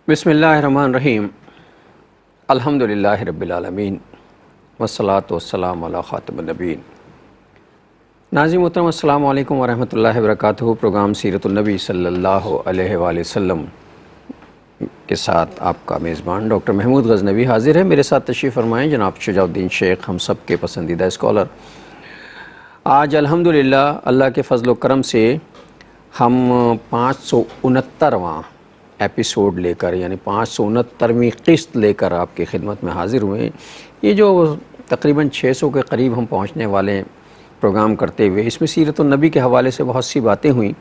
بسم اللہ الرحمن الرحیم الحمدللہ رب العالمین والصلاة والسلام علی خاتم النبیین۔ ناظرین محترم السلام علیکم ورحمۃ اللہ وبرکاتہ۔ پروگرام سیرت النبی صلی اللہ علیہ وآلہ وسلم کے ساتھ آپ کا میزبان ڈاکٹر محمود غزنوی حاضر ہے۔ میرے ساتھ تشریف فرمائیں جناب شجاع الدین شیخ، ہم سب کے پسندیدہ اسکالر۔ آج الحمدللہ اللہ کے فضل و کرم سے ہم 569واں ایپیسوڈ لے کر، یعنی 569ویں قسط لے کر آپ کی خدمت میں حاضر ہوئے ہیں۔ یہ جو تقریباً 600 کے قریب ہم پہنچنے والے پروگرام کرتے ہوئے، اس میں سیرت النبی کے حوالے سے بہت سی باتیں ہوئیں۔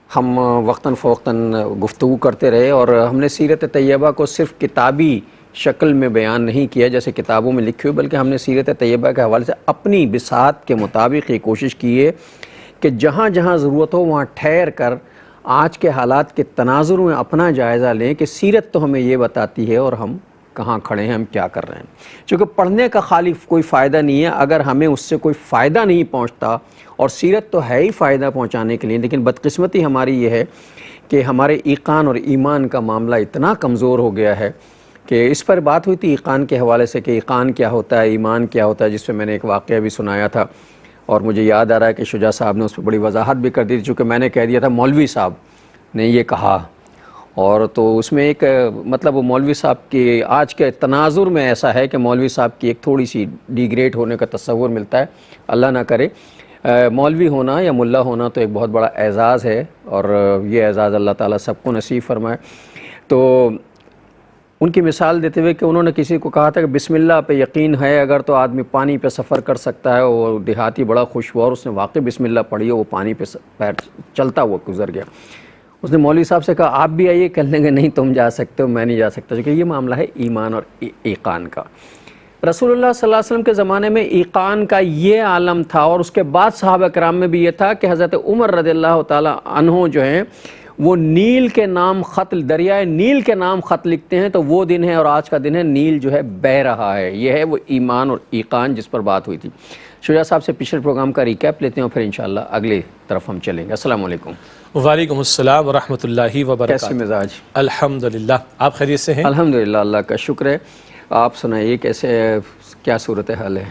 ہم وقتاً فوقتاً گفتگو کرتے رہے اور ہم نے سیرت طیبہ کو صرف کتابی شکل میں بیان نہیں کیا جیسے کتابوں میں لکھی ہوئی، بلکہ ہم نے سیرت طیبہ کے حوالے سے اپنی بساط کے مطابق یہ کوشش کی ہے کہ جہاں جہاں ضرورت ہو وہاں ٹھہر کر آج کے حالات کے تناظر میں اپنا جائزہ لیں کہ سیرت تو ہمیں یہ بتاتی ہے اور ہم کہاں کھڑے ہیں، ہم کیا کر رہے ہیں۔ چونکہ پڑھنے کا خالی کوئی فائدہ نہیں ہے اگر ہمیں اس سے کوئی فائدہ نہیں پہنچتا، اور سیرت تو ہے ہی فائدہ پہنچانے کے لیے، لیکن بدقسمتی ہماری یہ ہے کہ ہمارے ایقان اور ایمان کا معاملہ اتنا کمزور ہو گیا ہے کہ اس پر بات ہوئی تھی ایقان کے حوالے سے کہ ایقان کیا ہوتا ہے، ایمان کیا ہوتا ہے، جس پہ میں نے ایک واقعہ بھی سنایا تھا اور مجھے یاد آ رہا ہے کہ شجاع صاحب نے اس پہ بڑی وضاحت بھی کر دی تھی، چونکہ میں نے کہہ دیا تھا مولوی صاحب نے یہ کہا، اور تو اس میں ایک مطلب مولوی صاحب کی آج کے تناظر میں ایسا ہے کہ مولوی صاحب کی ایک تھوڑی سی ڈیگریڈ ہونے کا تصور ملتا ہے۔ اللہ نہ کرے، مولوی ہونا یا ملا ہونا تو ایک بہت بڑا اعزاز ہے، اور یہ اعزاز اللہ تعالیٰ سب کو نصیب فرمائے۔ تو ان کی مثال دیتے ہوئے کہ انہوں نے کسی کو کہا تھا کہ بسم اللہ پہ یقین ہے اگر تو آدمی پانی پہ سفر کر سکتا ہے، وہ دیہاتی بڑا خوش ہوا اور اس نے واقعی بسم اللہ پڑھی، وہ پانی پہ پیر چلتا ہوا گزر گیا۔ اس نے مولوی صاحب سے کہا آپ بھی آئیے، کہنے لگے نہیں تم جا سکتے ہو، میں نہیں جا سکتا، کیونکہ یہ معاملہ ہے ایمان اور ایقان کا۔ رسول اللہ صلی اللہ علیہ وسلم کے زمانے میں ایقان کا یہ عالم تھا، اور اس کے بعد صحابہ کرام میں بھی یہ تھا کہ حضرت عمر رضی اللہ تعالیٰ عنہ جو ہیں وہ نیل کے نام خط، دریائے نیل کے نام خط لکھتے ہیں، تو وہ دن ہے اور آج کا دن ہے، نیل جو ہے بہہ رہا ہے۔ یہ ہے وہ ایمان اور ایقان جس پر بات ہوئی تھی۔ شجاع صاحب سے پچھلے پروگرام کا ریکیپ لیتے ہیں اور پھر انشاءاللہ اگلی طرف ہم چلیں گے۔ السلام علیکم۔ وعلیکم السلام ورحمۃ اللہ وبرکاتہ۔ کیسے مزاج؟ الحمدللہ، آپ خیریت سے ہیں؟ الحمدللہ، اللہ کا شکر ہے۔ آپ سنائیے کیسے، کیا صورتحال ہے؟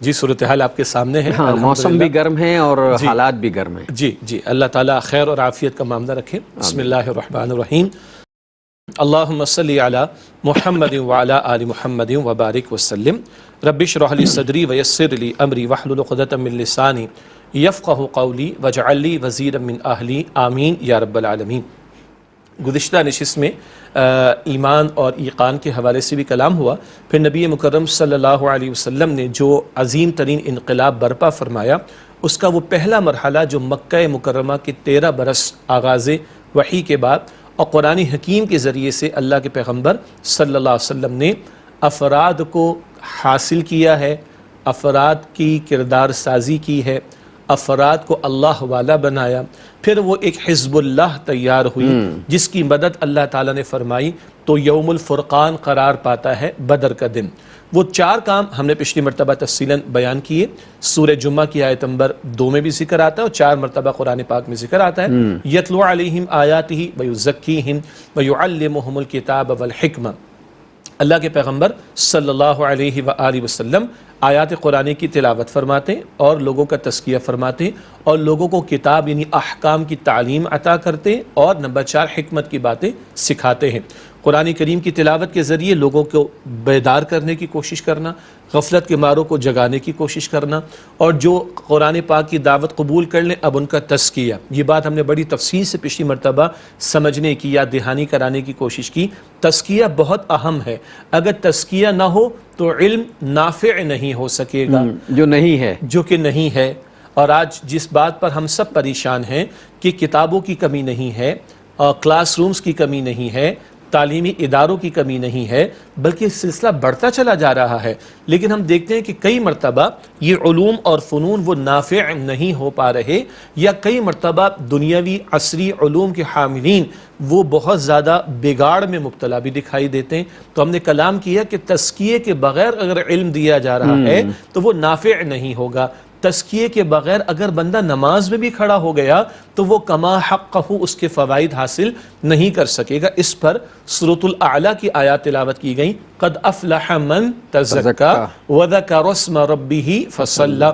جی صورتحال آپ کے سامنے ہے۔ ہاں، موسم بھی گرم ہے اور جی حالات بھی گرم ہیں۔ جی اللہ تعالیٰ خیر اور عافیت کا معاملہ رکھے۔ بسم اللہ الرحمن الرحیم۔ اللہم صلی علی محمد وعلی آل محمد وبارک وسلم۔ رب اشرح لی صدری ویسر لی امری واحلل عقدۃ من لسانی یفقہوا قولی واجعل لی وزیرا من اہلی، آمین یا رب العالمین۔ گزشتہ نشست میں ایمان اور ایقان کے حوالے سے بھی کلام ہوا، پھر نبی مکرم صلی اللہ علیہ وسلم نے جو عظیم ترین انقلاب برپا فرمایا، اس کا وہ پہلا مرحلہ جو مکہ مکرمہ کے 13 برس آغاز وحی کے بعد اور قرآن حکیم کے ذریعے سے اللہ کے پیغمبر صلی اللہ علیہ وسلم نے افراد کو حاصل کیا ہے، افراد کی کردار سازی کی ہے، افراد کو اللہ والا بنایا، پھر وہ ایک حزب اللہ تیار ہوئی جس کی مدد اللہ تعالیٰ نے فرمائی، تو یوم الفرقان قرار پاتا ہے بدر کا دن۔ وہ 4 کام ہم نے پچھلی مرتبہ تفصیلاً بیان کیے۔ سورہ جمعہ کی آیت نمبر 2 میں بھی ذکر آتا ہے اور 4 مرتبہ قرآن پاک میں ذکر آتا ہے۔ یتلو علیہم آیاتہ ویزکیہم ویعلمہم الکتاب والحکمہ۔ اللہ کے پیغمبر صلی اللہ علیہ وآلہ وسلم آیات قرآن کی تلاوت فرماتے ہیں اور لوگوں کا تزکیہ فرماتے ہیں اور لوگوں کو کتاب یعنی احکام کی تعلیم عطا کرتے ہیں، اور نمبر 4 حکمت کی باتیں سکھاتے ہیں۔ قرآن کریم کی تلاوت کے ذریعے لوگوں کو بیدار کرنے کی کوشش کرنا، غفلت کے ماروں کو جگانے کی کوشش کرنا، اور جو قرآن پاک کی دعوت قبول کر لیں اب ان کا تزکیہ۔ یہ بات ہم نے بڑی تفصیل سے پچھلی مرتبہ سمجھنے کی یا دہانی کرانے کی کوشش کی۔ تزکیہ بہت اہم ہے، اگر تزکیہ نہ ہو تو علم نافع نہیں ہو سکے گا، جو کہ نہیں ہے۔ اور آج جس بات پر ہم سب پریشان ہیں کہ کتابوں کی کمی نہیں ہے، کلاس رومز کی کمی نہیں ہے، تعلیمی اداروں کی کمی نہیں ہے، بلکہ سلسلہ بڑھتا چلا جا رہا ہے، لیکن ہم دیکھتے ہیں کہ کئی مرتبہ یہ علوم اور فنون وہ نافع نہیں ہو پا رہے، یا کئی مرتبہ دنیاوی عصری علوم کے حاملین وہ بہت زیادہ بگاڑ میں مبتلا بھی دکھائی دیتے ہیں۔ تو ہم نے کلام کیا کہ تزکیے کے بغیر اگر علم دیا جا رہا ہے تو وہ نافع نہیں ہوگا۔ تزکیے کے بغیر اگر بندہ نماز میں بھی کھڑا ہو گیا تو وہ کما حقہ اس کے فوائد حاصل نہیں کر سکے گا۔ اس پر سورۃ الاعلیٰ کی آیات تلاوت کی گئی، قد افلح من تزکا وذکر اسم ربہ فصلی،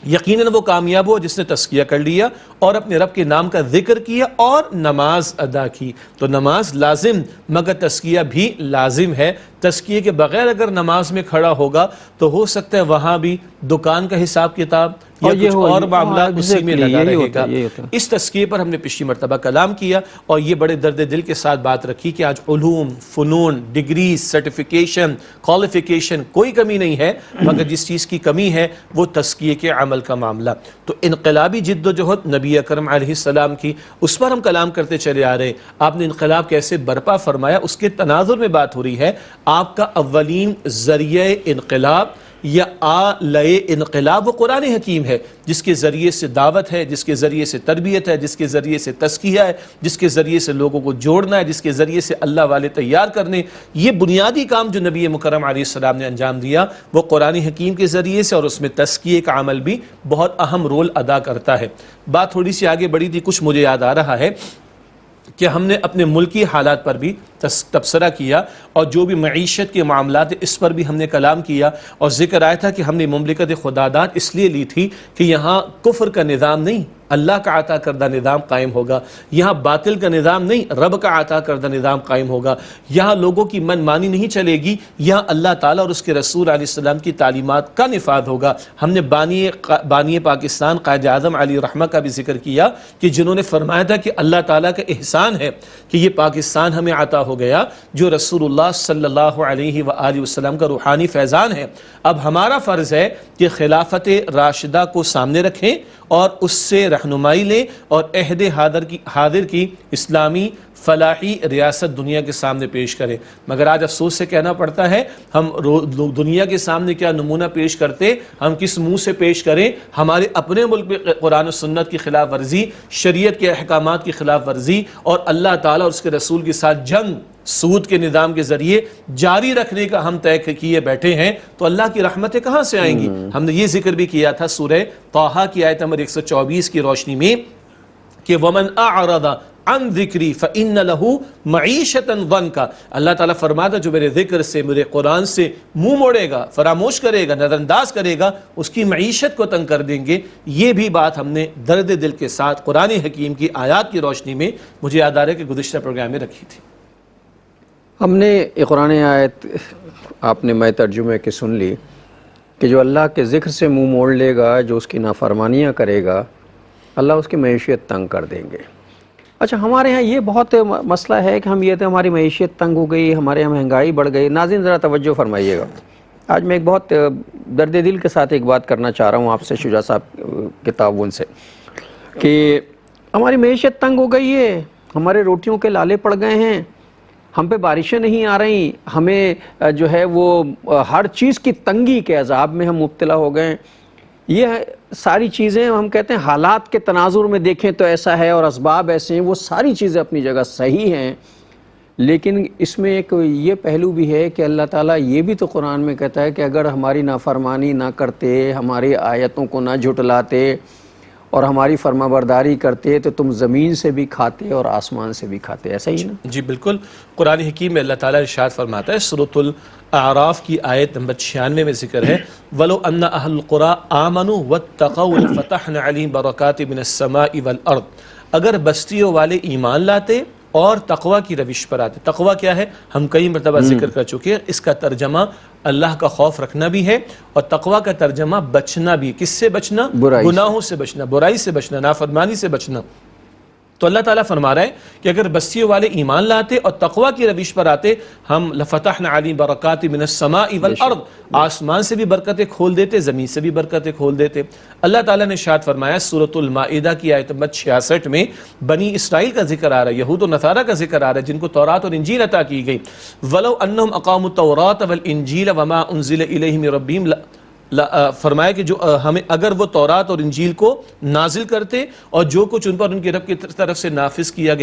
یقیناً وہ کامیاب ہوا جس نے تزکیہ کر لیا اور اپنے رب کے نام کا ذکر کیا اور نماز ادا کی۔ تو نماز لازم مگر تزکیہ بھی لازم ہے۔ تزکیے کے بغیر اگر نماز میں کھڑا ہوگا تو ہو سکتا ہے وہاں بھی دکان کا حساب کتاب یا کچھ اور معاملات اسی میں لگا رہے گا۔ اس تزکیے پر ہم نے پچھلی مرتبہ کلام کیا اور یہ بڑے درد دل کے ساتھ بات رکھی کہ آج علوم، فنون، ڈگریز، سرٹیفیکیشن، کوالیفیکیشن کوئی کمی نہیں ہے، مگر جس چیز کی کمی ہے وہ تزکیے کے عمل کا معاملہ۔ تو انقلابی جد و جہد نبی اکرم علیہ السلام کی، اس پر ہم کلام کرتے چلے آ رہے۔ آپ نے انقلاب کیسے برپا فرمایا اس کے تناظر میں بات ہو رہی ہے۔ آپ کا اولین ذریعہ انقلاب یا آلۂ انقلاب وہ قرآن حکیم ہے، جس کے ذریعے سے دعوت ہے، جس کے ذریعے سے تربیت ہے، جس کے ذریعے سے تزکیہ ہے، جس کے ذریعے سے لوگوں کو جوڑنا ہے، جس کے ذریعے سے اللہ والے تیار کرنے۔ یہ بنیادی کام جو نبی مکرم علیہ السلام نے انجام دیا وہ قرآن حکیم کے ذریعے سے، اور اس میں تزکیے کا عمل بھی بہت اہم رول ادا کرتا ہے۔ بات تھوڑی سی آگے بڑھی تھی، کچھ مجھے یاد آ رہا ہے کہ ہم نے اپنے ملکی حالات پر بھی تبصرہ کیا اور جو بھی معیشت کے معاملات اس پر بھی ہم نے کلام کیا، اور ذکر آیا تھا کہ ہم نے مملکت خداداد اس لیے لی تھی کہ یہاں کفر کا نظام نہیں، اللہ کا عطا کردہ نظام قائم ہوگا، یہاں باطل کا نظام نہیں، رب کا عطا کردہ نظام قائم ہوگا، یہاں لوگوں کی من مانی نہیں چلے گی، یہاں اللہ تعالیٰ اور اس کے رسول علیہ السلام کی تعلیمات کا نفاذ ہوگا۔ ہم نے بانی پاکستان قائد اعظم علی رحمہ کا بھی ذکر کیا کہ جنہوں نے فرمایا تھا کہ اللہ تعالیٰ کا احسان ہے کہ یہ پاکستان ہمیں عطا ہو گیا جو رسول اللہ صلی اللہ علیہ وآلہ وسلم کا روحانی فیضان ہے۔ اب ہمارا فرض ہے کہ خلافت راشدہ کو سامنے رکھیں اور اس سے رہنمائی لیں اور عہد حاضر کی اسلامی فلاحی ریاست دنیا کے سامنے پیش کریں۔ مگر آج افسوس سے کہنا پڑتا ہے ہم دنیا کے سامنے کیا نمونہ پیش کرتے، ہم کس منہ سے پیش کریں؟ ہمارے اپنے ملک میں قرآن و سنت کی خلاف ورزی، شریعت کے احکامات کی خلاف ورزی اور اللہ تعالیٰ اور اس کے رسول کے ساتھ جنگ سود کے نظام کے ذریعے جاری رکھنے کا ہم طے کیے بیٹھے ہیں، تو اللہ کی رحمتیں کہاں سے آئیں گی؟ ہم نے یہ ذکر بھی کیا تھا سورہ طٰہٰ کی آیت نمبر 124 کی روشنی میں کہ وَمَنْ أَعْرَضَ عَنْ ذِكْرِي فَإِنَّ لَهُ مَعِيشَةً ضَنْكَ، اللہ تعالیٰ فرماتا جو میرے ذکر سے، میرے قرآن سے منہ موڑے گا، فراموش کرے گا، نظر انداز کرے گا، اس کی معیشت کو تنگ کر دیں گے۔ یہ بھی بات ہم نے درد دل کے ساتھ قرآن حکیم کی آیات کی روشنی میں مجھے یاد آ رہا ہے کہ گزشتہ پروگرام میں رکھی تھی۔ ہم نے یہ قرآن آیت آپ نے میں ترجمے کی سن لی کہ جو اللہ کے ذکر سے منہ موڑ لے گا، جو اس کی نافرمانیاں کرے گا، اللہ اس کی معیشت تنگ کر دیں گے۔ اچھا، ہمارے ہاں یہ بہت مسئلہ ہے کہ ہم یہ تو ہماری معیشت تنگ ہو گئی، ہمارے یہاں مہنگائی بڑھ گئی۔ ناظرین ذرا توجہ فرمائیے گا، آج میں ایک بہت درد دل کے ساتھ ایک بات کرنا چاہ رہا ہوں آپ سے، شجاع صاحب کے تعاون سے، کہ ہماری معیشت تنگ ہو گئی ہے، ہمارے روٹیوں کے لالے پڑ گئے ہیں، ہم پہ بارشیں نہیں آ رہی، ہمیں جو ہے وہ ہر چیز کی تنگی کے عذاب میں ہم مبتلا ہو گئے ہیں۔ یہ ساری چیزیں ہم کہتے ہیں حالات کے تناظر میں دیکھیں تو ایسا ہے اور اسباب ایسے ہیں، وہ ساری چیزیں اپنی جگہ صحیح ہیں، لیکن اس میں ایک یہ پہلو بھی ہے کہ اللہ تعالیٰ یہ بھی تو قرآن میں کہتا ہے کہ اگر ہماری نافرمانی نہ کرتے، ہماری آیتوں کو نہ جھٹلاتے اور ہماری فرما برداری کرتے تو تم زمین سے بھی کھاتے اور آسمان سے بھی کھاتے۔ ایسا ہی نا؟ جی بالکل، قرآن حکیم میں اللہ تعالیٰ ارشاد فرماتا ہے، سورۃ الاعراف کی آیت نمبر 96 میں ذکر ہے وَلَوْ أَنَّ أَهْلَ الْقُرَىٰ آمَنُوا وَاتَّقَوْا لَفَتَحْنَا عَلَيْهِمْ بَرَكَاتٍ مِنَ السَّمَاءِ وَالْأَرْضِ، اگر بستیوں والے ایمان لاتے اور تقوی کی روش پر آتے۔ تقوی کیا ہے؟ ہم کئی مرتبہ ذکر کر چکے ہیں، اس کا ترجمہ اللہ کا خوف رکھنا بھی ہے، اور تقوی کا ترجمہ بچنا بھی۔ کس سے بچنا؟ گناہوں سے بچنا، برائی سے بچنا، نافرمانی سے بچنا۔ تو اللہ تعالیٰ فرما رہا ہے کہ اگر بستیوں والے ایمان لاتے اور تقوی کی روش پر آتے، ہم لفتحنا علیہم برکات من السماء والارض، آسمان سے بھی برکتیں کھول دیتے، زمین سے بھی برکتیں کھول دیتے۔ اللہ تعالیٰ نے ارشاد فرمایا سورۃ المائدہ کی آیت نمبر 66 میں بنی اسرائیل کا ذکر آ رہا ہے، یہود و نصارہ کا ذکر آ رہا ہے جن کو تورات اور انجیل عطا کی گئی۔ وَلَوْ أَنَّهُمْ أَقَامُوا التَّوْرَاةَ وَالْإِنجِيلَ وَمَا أُنزِلَ إِلَيْهِمْ مِن رَبِّهِمْ، فرمایا کہ جو ہمیں اگر وہ تورات اور انجیل کو نازل کرتے اور جو کچھ ان پر ان کے رب کی طرف سے نازل کیا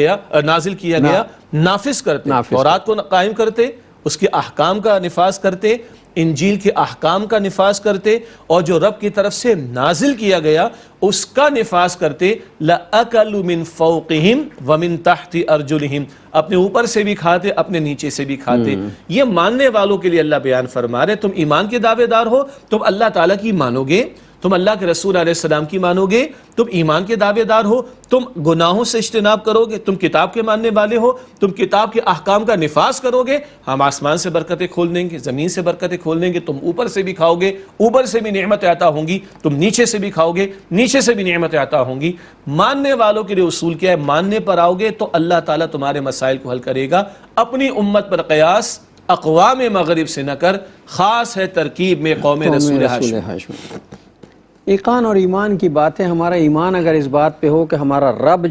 گیا نافذ کرتے، تورات کو قائم کرتے، اس کے احکام کا نفاذ کرتے، انجیل کے احکام کا نفاذ کرتے اور جو رب کی طرف سے نازل کیا گیا اس کا نفاذ کرتے لَأَكَلُوا مِن فَوْقِهِمْ وَمِن تَحْتِ أَرْجُلِهِمْ، اپنے اوپر سے بھی کھاتے اپنے نیچے سے بھی کھاتے۔ یہ ماننے والوں کے لیے اللہ بیان فرما رہے، تم ایمان کے دعوے دار ہو، تم اللہ تعالیٰ کی مانو گے، تم اللہ کے رسول علیہ السلام کی مانو گے، تم ایمان کے دعوے دار ہو، تم گناہوں سے اجتناب کرو گے، تم کتاب کے ماننے والے ہو، تم کتاب کے احکام کا نفاذ کرو گے، ہم آسمان سے برکتیں کھول دیں گے، زمین سے برکتیں کھول دیں گے، تم اوپر سے بھی کھاؤ گے، اوپر سے بھی نعمتیں عطا ہوں گی، تم نیچے سے بھی کھاؤ گے، نیچے سے بھی نعمتیں عطا ہوں گی۔ ماننے والوں کے لیے اصول کیا ہے؟ ماننے پر آؤ گے تو اللہ تعالیٰ تمہارے مسائل کو حل کرے گا۔ اپنی امت پر قیاس اقوام مغرب سے نہ کر، خاص ہے ترکیب میں قوم رسول ہاشم۔ ایقان اور ایمان کی بات ہے۔ ہمارا ایمان اگر اس بات پہ ہو کہ ہمارا رب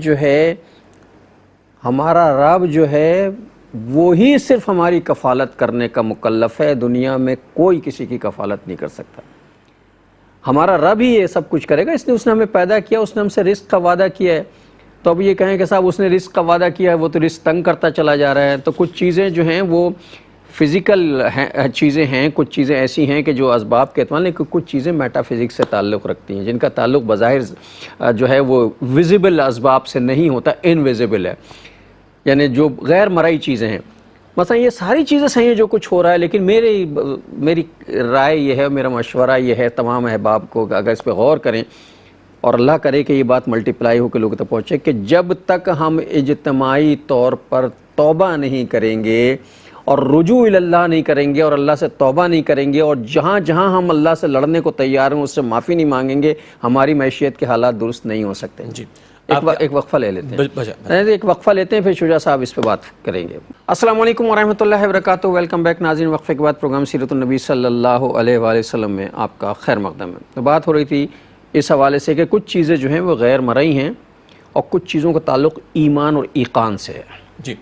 جو ہے وہی صرف ہماری کفالت کرنے کا مکلف ہے، دنیا میں کوئی کسی کی کفالت نہیں کر سکتا، ہمارا رب ہی یہ سب کچھ کرے گا۔ اس نے ہمیں پیدا کیا، اس نے ہم سے رزق کا وعدہ کیا ہے، تو اب یہ کہیں کہ صاحب اس نے رزق کا وعدہ کیا ہے، وہ تو رزق تنگ کرتا چلا جا رہا ہے۔ تو کچھ چیزیں جو ہیں وہ فزیکل چیزیں ہیں، کچھ چیزیں ایسی ہیں کہ جو اسباب کے اعتبار، لیکن کچھ چیزیں میٹا فزکس سے تعلق رکھتی ہیں، جن کا تعلق بظاہر جو ہے وہ ویزیبل اسباب سے نہیں ہوتا، انویزیبل ہے، یعنی جو غیر مرئی چیزیں ہیں۔ مثلا یہ ساری چیزیں صحیح ہیں جو کچھ ہو رہا ہے، لیکن میری رائے یہ ہے، میرا مشورہ یہ ہے تمام احباب کو کہ اگر اس پہ غور کریں اور اللہ کرے کہ یہ بات ملٹیپلائی ہو کے لوگوں تک پہنچے، کہ جب تک ہم اجتماعی طور پر توبہ نہیں کریں گے اور رجوع اللہ نہیں کریں گے اور اللہ سے توبہ نہیں کریں گے، اور جہاں جہاں ہم اللہ سے لڑنے کو تیار ہیں اس سے معافی نہیں مانگیں گے، ہماری معیشت کے حالات درست نہیں ہو سکتے۔ جی ایک وقفہ لے لیتے ہیں، ایک وقفہ لیتے ہیں، پھر شجاع صاحب اس پہ بات کریں گے۔ السلام علیکم ورحمۃ اللہ وبرکاتہ، ویلکم بیک ناظرین۔ وقفے کے بعد پروگرام سیرت النبی صلی اللہ علیہ وآلہ وسلم میں آپ کا خیر مقدم ہے۔ تو بات ہو رہی تھی اس حوالے سے کہ کچھ چیزیں جو ہیں وہ غیر مرئی ہیں اور کچھ چیزوں کا تعلق ایمان اور ایقان سے ہے۔ جی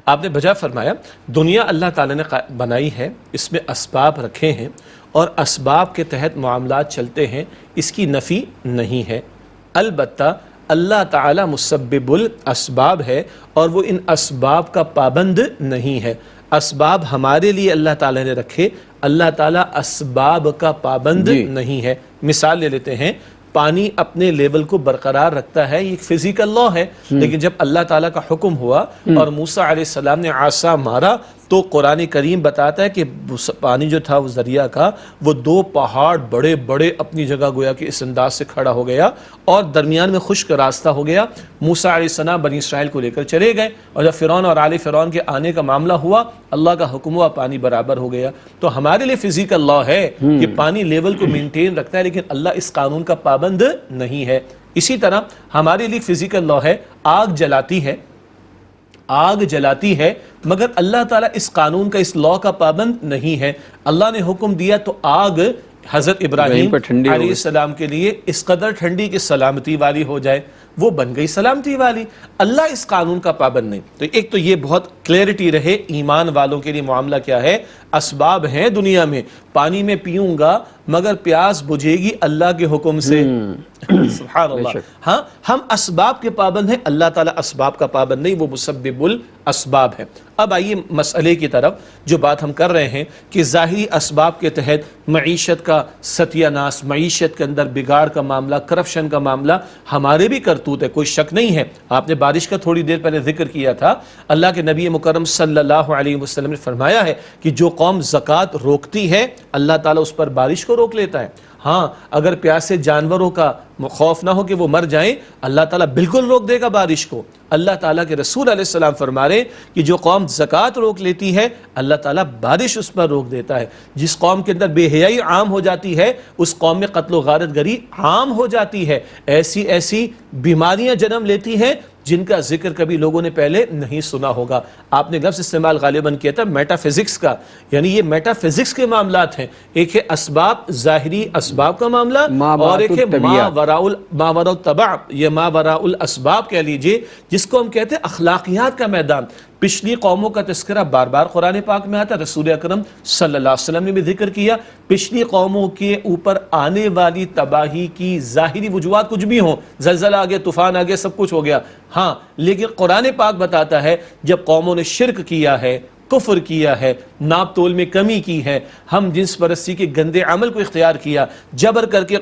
آپ نے بجا فرمایا، دنیا اللہ تعالیٰ نے بنائی ہے، اس میں اسباب رکھے ہیں اور اسباب کے تحت معاملات چلتے ہیں، اس کی نفی نہیں ہے۔ البتہ اللہ تعالیٰ مسبب الاسباب ہے اور وہ ان اسباب کا پابند نہیں ہے۔ اسباب ہمارے لیے اللہ تعالیٰ نے رکھے، اللہ تعالیٰ اسباب کا پابند نہیں ہے۔ مثال لے لیتے ہیں، پانی اپنے لیول کو برقرار رکھتا ہے، یہ ایک فزیکل لا ہے، لیکن جب اللہ تعالیٰ کا حکم ہوا اور موسیٰ علیہ السلام نے عصا مارا تو قرآن کریم بتاتا ہے کہ پانی جو تھا وہ دریا کا، وہ دو پہاڑ بڑے بڑے اپنی جگہ گویا کہ اس انداز سے کھڑا ہو گیا اور درمیان میں خشک راستہ ہو گیا۔ موسیٰ علیہ السلام بنی اسرائیل کو لے کر چلے گئے اور جب فرعون اور آل فرعون کے آنے کا معاملہ ہوا، اللہ کا حکم ہوا، پانی برابر ہو گیا۔ تو ہمارے لیے فزیکل لا ہے کہ پانی لیول کو مینٹین رکھتا ہے، لیکن اللہ اس قانون کا پابند نہیں ہے۔ اسی طرح ہمارے لیے فزیکل لا ہے، آگ جلاتی ہے، مگر اللہ تعالیٰ اس قانون کا، اس لا کا پابند نہیں ہے۔ اللہ نے حکم دیا تو آگ حضرت ابراہیم علیہ السلام کے لیے اس قدر ٹھنڈی کہ سلامتی والی ہو جائے، وہ بن گئی سلامتی والی۔ اللہ اس قانون کا پابند نہیں۔ تو ایک تو یہ بہت کلیئرٹی رہے، ایمان والوں کے لیے معاملہ کیا ہے، اسباب ہیں دنیا میں، پانی میں پیوں گا مگر پیاس بجھے گی اللہ کے حکم سے۔ سبحان اللہ۔ ہاں ہم اسباب کے پابند ہیں، اللہ تعالیٰ اسباب کا پابند نہیں، وہ مسبب الاسباب ہے۔ اب آئیے مسئلے کی طرف، جو بات ہم کر رہے ہیں کہ ظاہری اسباب کے تحت معیشت کا ستیہ ناس، معیشت کے اندر بگاڑ کا معاملہ، کرپشن کا معاملہ ہمارے بھی کرتوت ہے، کوئی شک نہیں ہے۔ آپ نے بارش کا تھوڑی دیر پہلے ذکر کیا تھا، اللہ کے نبی مکرم صلی اللہ علیہ وسلم نے فرمایا ہے کہ جو قوم زکوٰۃ روکتی ہے اللہ تعالیٰ اس پر بارش کو روک لیتا ہے۔ ہاں اگر پیاسے جانوروں کا خوف نہ ہو کہ وہ مر جائیں، اللہ تعالیٰ بالکل روک دے گا بارش کو۔ اللہ تعالیٰ کے رسول علیہ السلام فرما رہے کہ جو قوم زکوٰۃ روک لیتی ہے اللہ تعالیٰ بارش اس پر روک دیتا ہے۔ جس قوم کے اندر بے حیائی عام ہو جاتی ہے اس قوم میں قتل و غارت گری عام ہو جاتی ہے، ایسی بیماریاں جنم لیتی ہیں جن کا ذکر کبھی لوگوں نے پہلے نہیں سنا ہوگا۔ آپ نے لفظ استعمال غالباً کیا تھا میٹا فزکس کا، یعنی یہ میٹا فزکس کے معاملات ہیں۔ ایک ہے اسباب، ظاہری اسباب کا معاملہ، اور ایک ہے ما وراء الطبع یا ما وراء الاسباب کہہ لیجئے، جس کو ہم کہتے ہیں اخلاقیات کا میدان۔ پچھلی قوموں کا تذکرہ بار بار قرآن پاک میں آتا، رسول اکرم صلی اللہ علیہ وسلم نے بھی ذکر کیا۔ پچھلی قوموں کے اوپر آنے والی تباہی کی ظاہری وجوہات کچھ بھی ہوں، زلزلہ آ گیا، طوفان آ گیا، سب کچھ ہو گیا، ہاں لیکن قرآن پاک بتاتا ہے جب قوموں نے شرک کیا ہے، کفر کیا ہے، ناپ تول میں کمی کی ہے، ہم جنس پرستی کے گندے عمل کو اختیار کیا، جبر کر کے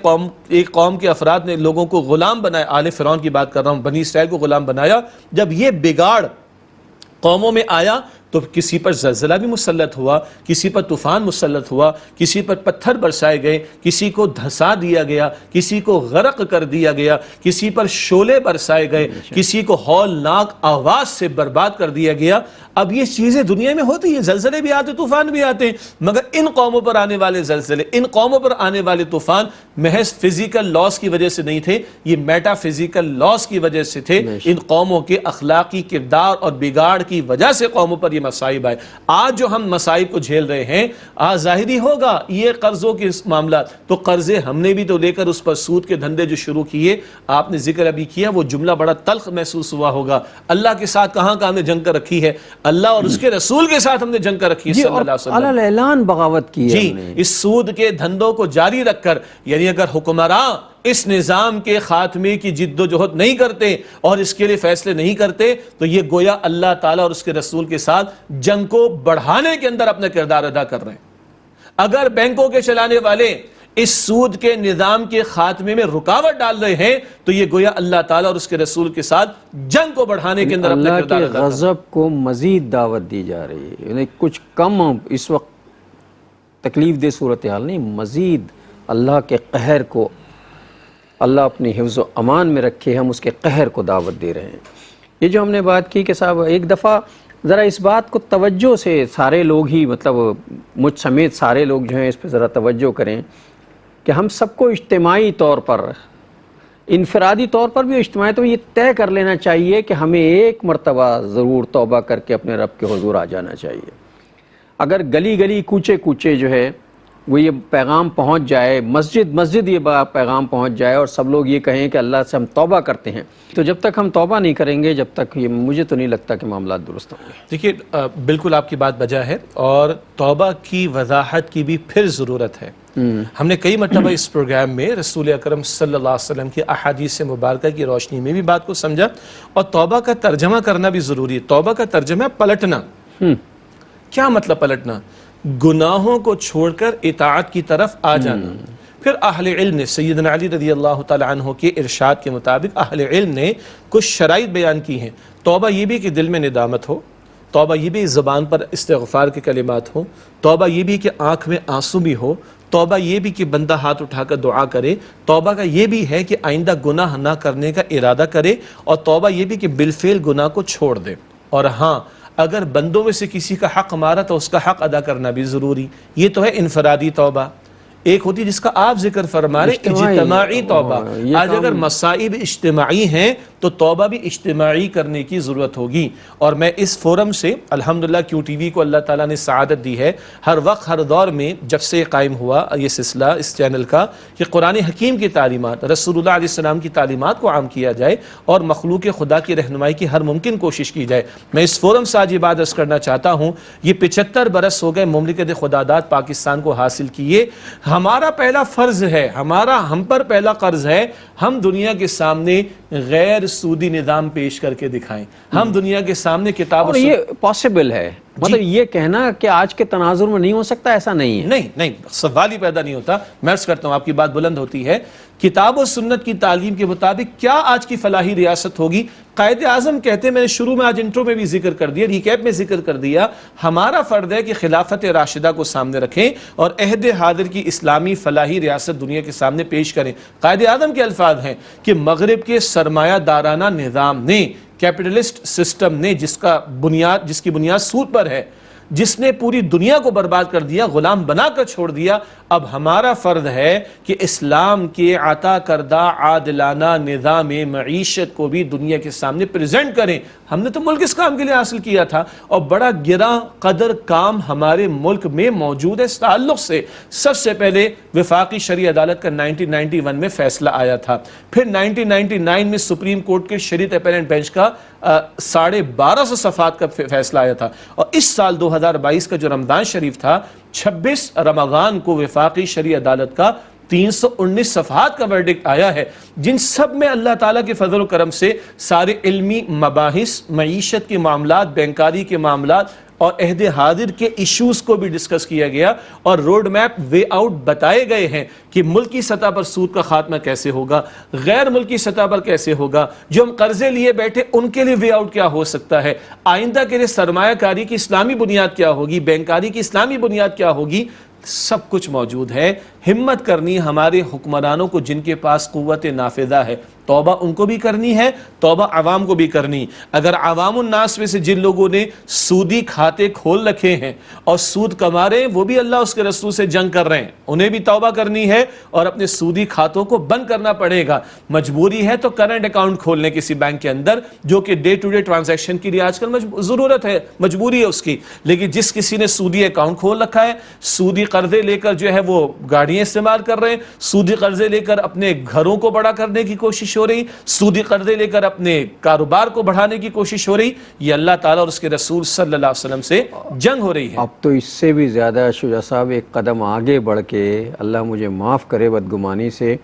ایک قوم کے افراد نے لوگوں کو غلام بنایا، آل فرعون کی بات کر رہا ہوں، بنی اسرائیل کو غلام بنایا، جب یہ بگاڑ قوموں میں آیا تو کسی پر زلزلہ بھی مسلط ہوا، کسی پر طوفان مسلط ہوا، کسی پر پتھر برسائے گئے، کسی کو دھسا دیا گیا، کسی کو غرق کر دیا گیا، کسی پر شعلے برسائے گئے، کسی کو ہولناک آواز سے برباد کر دیا گیا۔ اب یہ چیزیں دنیا میں ہوتی ہیں، زلزلے بھی آتے، طوفان بھی آتے ہیں، مگر ان قوموں پر آنے والے زلزلے، ان قوموں پر آنے والے طوفان محض فزیکل لاس کی وجہ سے نہیں تھے، یہ میٹا فزیکل لاس کی وجہ سے تھے، ان قوموں کے اخلاقی کردار اور بگاڑ کی وجہ سے قوموں پر یہ مصائب آئے۔ آج جو ہم مصائب کو جھیل رہے ہیں، آج ظاہری ہوگا یہ قرضوں کے معاملات، تو قرضے ہم نے بھی تو لے کر اس پر سود کے دھندے جو شروع کیے، آپ نے ذکر ابھی کیا، وہ جملہ بڑا تلخ محسوس ہوا ہوگا۔ اللہ کے ساتھ کہاں ہم نے جنگ کر رکھی ہے، اللہ اور اس کے رسول کے ساتھ ہم نے جنگ کر رکھی ہے، صلی اللہ علیہ وسلم۔ علی اعلان بغاوت کی ہے جی، اس سود کے دھندوں کو جاری رکھ کر، یعنی اگر حکمراں اس نظام کے خاتمے کی جد و جہد نہیں کرتے اور اس کے لیے فیصلے نہیں کرتے تو یہ گویا اللہ تعالیٰ اور اس کے رسول کے ساتھ جنگ کو بڑھانے کے اندر اپنا کردار ادا کر رہے ہیں۔ اگر بینکوں کے چلانے والے اس سود کے نظام کے خاتمے میں رکاوٹ ڈال رہے ہیں تو یہ گویا اللہ تعالیٰ اور اس کے رسول کے ساتھ جنگ کو بڑھانے کے اندر اپنا کردار ادا کر رہے ہیں۔ اللہ کے غضب کو مزید دعوت دی جا رہی ہے، یعنی کچھ کم اس وقت تکلیف دہ صورتحال نہیں، مزید اللہ کے قہر کو اللہ اپنی حفظ و امان میں رکھے، ہم اس کے قہر کو دعوت دے رہے ہیں۔ یہ جو ہم نے بات کی کہ صاحب ایک دفعہ ذرا اس بات کو توجہ سے سارے لوگ ہی، مطلب مجھ سمیت سارے لوگ جو ہیں اس پہ ذرا توجہ کریں کہ ہم سب کو اجتماعی طور پر، انفرادی طور پر بھی اجتماعی طور پر یہ طے کر لینا چاہیے کہ ہمیں ایک مرتبہ ضرور توبہ کر کے اپنے رب کے حضور آ جانا چاہیے۔ اگر گلی گلی کوچے کوچے جو ہے وہ یہ پیغام پہنچ جائے، مسجد مسجد یہ پیغام پہنچ جائے اور سب لوگ یہ کہیں کہ اللہ سے ہم توبہ کرتے ہیں، تو جب تک ہم توبہ نہیں کریں گے جب تک یہ مجھے تو نہیں لگتا کہ معاملات درست ہوں گے۔ دیکھیے بالکل آپ کی بات بجا ہے، اور توبہ کی وضاحت کی بھی پھر ضرورت ہے۔ ہم نے کئی مرتبہ اس پروگرام میں رسول اکرم صلی اللہ علیہ وسلم کی احادیث مبارکہ کی روشنی میں بھی بات کو سمجھا، اور توبہ کا ترجمہ کرنا بھی ضروری ہے۔ توبہ کا ترجمہ پلٹنا۔ کیا مطلب پلٹنا؟ گناہوں کو چھوڑ کر اطاعت کی طرف آ جانا۔ پھر اہل علم نے، سیدنا علی رضی اللہ تعالی عنہ کے ارشاد کے مطابق اہل علم نے کچھ شرائط بیان کی ہیں۔ توبہ یہ بھی کہ دل میں ندامت ہو، توبہ یہ بھی زبان پر استغفار کے کلمات ہوں، توبہ یہ بھی کہ آنکھ میں آنسو بھی ہو، توبہ یہ بھی کہ بندہ ہاتھ اٹھا کر دعا کرے، توبہ کا یہ بھی ہے کہ آئندہ گناہ نہ کرنے کا ارادہ کرے، اور توبہ یہ بھی کہ بالفعل گناہ کو چھوڑ دے۔ اور ہاں، اگر بندوں میں سے کسی کا حق مارا تو اس کا حق ادا کرنا بھی ضروری۔ یہ تو ہے انفرادی توبہ۔ ایک ہوتی جس کا آپ ذکر فرما رہے اجتماعی توبہ۔ آج اگر مصائب اجتماعی ہیں تو توبہ بھی اجتماعی کرنے کی ضرورت ہوگی۔ اور میں اس فورم سے الحمدللہ کیو ٹی وی کو اللہ تعالیٰ نے سعادت دی ہے، ہر وقت ہر دور میں جب سے قائم ہوا یہ سلسلہ اس چینل کا، کہ قرآن حکیم کی تعلیمات، رسول اللہ علیہ السلام کی تعلیمات کو عام کیا جائے اور مخلوق خدا کی رہنمائی کی ہر ممکن کوشش کی جائے۔ میں اس فورم سے آج یہ بات عرض کرنا چاہتا ہوں، یہ 75 برس ہو گئے مملکت خداداد پاکستان کو حاصل کیے۔ ہمارا پہلا فرض ہے، ہم پر پہلا قرض ہے، ہم دنیا کے سامنے غیر سودی نظام پیش کر کے دکھائیں۔ ہم دنیا کے سامنے کتاب اور یہ پاسبل ہے، مطلب یہ کہنا کہ آج کے تناظر میں نہیں ہو سکتا، ایسا نہیں ہے۔ نہیں، سوال ہی پیدا نہیں ہوتا۔ میں عرض کرتا ہوں، آپ کی بات بلند ہوتی ہے۔ کتاب و سنت کی تعلیم کے مطابق کیا آج کی فلاحی ریاست ہوگی؟ قائد اعظم کہتے ہیں، میں نے شروع میں آج انٹرو میں بھی ذکر کر دیا، ریکیپ میں ذکر کر دیا، ہمارا فرض ہے کہ خلافت راشدہ کو سامنے رکھیں اور عہد حاضر کی اسلامی فلاحی ریاست دنیا کے سامنے پیش کریں۔ قائد اعظم کے الفاظ ہیں کہ مغرب کے سرمایہ دارانہ نظام نے، کیپٹلسٹ سسٹم نے، جس کی بنیاد سود پر ہے، جس نے پوری دنیا کو برباد کر دیا، غلام بنا کر چھوڑ دیا، اب ہمارا فرض ہے کہ اسلام کے عطا کردہ عادلانہ نظام معیشت کو بھی دنیا کے سامنے پریزنٹ کریں۔ ہم نے تو ملک اس کام کے لیے حاصل کیا تھا، اور بڑا گراں قدر کام ہمارے ملک میں موجود ہے۔ اس تعلق سے سب سے پہلے وفاقی شرعی عدالت کا 1991 میں فیصلہ آیا تھا، پھر 1999 میں سپریم کورٹ کے شریعت اپیلنٹ بینچ کا 1250 صفحات کا فیصلہ آیا تھا، اور اس سال 2022 کا جو رمضان شریف تھا، 26 رمضان کو وفاقی شرعی عدالت کا 319 صفحات کا ورڈکٹ آیا ہے، جن سب میں اللہ تعالیٰ کے فضل و کرم سے سارے علمی مباحث، معیشت کے معاملات، بینکاری کے معاملات اور عہد حاضر کے ایشوز کو بھی ڈسکس کیا گیا، اور روڈ میپ، وے آؤٹ بتائے گئے ہیں کہ ملکی سطح پر سود کا خاتمہ کیسے ہوگا، غیر ملکی سطح پر کیسے ہوگا، جو ہم قرضے لیے بیٹھے ان کے لیے وے آؤٹ کیا ہو سکتا ہے، آئندہ کے لیے سرمایہ کاری کی اسلامی بنیاد کیا ہوگی، بینکاری کی اسلامی بنیاد کیا ہوگی، سب کچھ موجود ہے۔ ہمت کرنی ہمارے حکمرانوں کو جن کے پاس قوت نافذہ ہے، توبہ ان کو بھی کرنی ہے، توبہ عوام کو بھی کرنی۔ اگر عوام الناس میں سے جن لوگوں نے سودی کھاتے کھول رکھے ہیں اور سود کما رہے ہیں، وہ بھی اللہ اس کے رسول سے جنگ کر رہے ہیں، انہیں بھی توبہ کرنی ہے اور اپنے سودی کھاتوں کو بند کرنا پڑے گا۔ مجبوری ہے تو کرنٹ اکاؤنٹ کھولنے کسی بینک کے اندر، جو کہ ڈے ٹو ڈے ٹرانزیکشن کے لیے آج کل ضرورت ہے، مجبوری ہے اس کی۔ لیکن جس کسی نے سودی اکاؤنٹ کھول رکھا ہے، سودی قرضے لے کر جو ہے وہ گاڑیاں استعمال کر رہے ہیں، سودی قرضے لے کر اپنے گھروں کو بڑا کرنے کی کوشش ہو رہی، سودی قرضے لے کر اپنے کاروبار کو بڑھانے کی کوشش ہو رہی، یہ اللہ تعالیٰ اور اس کے رسول صلی اللہ علیہ وسلم سے جنگ ہو رہی ہے۔ اب تو اس سے بھی زیادہ شجاع صاحب ایک قدم آگے بڑھ کے، اللہ مجھے معاف کرے بدگمانی سے،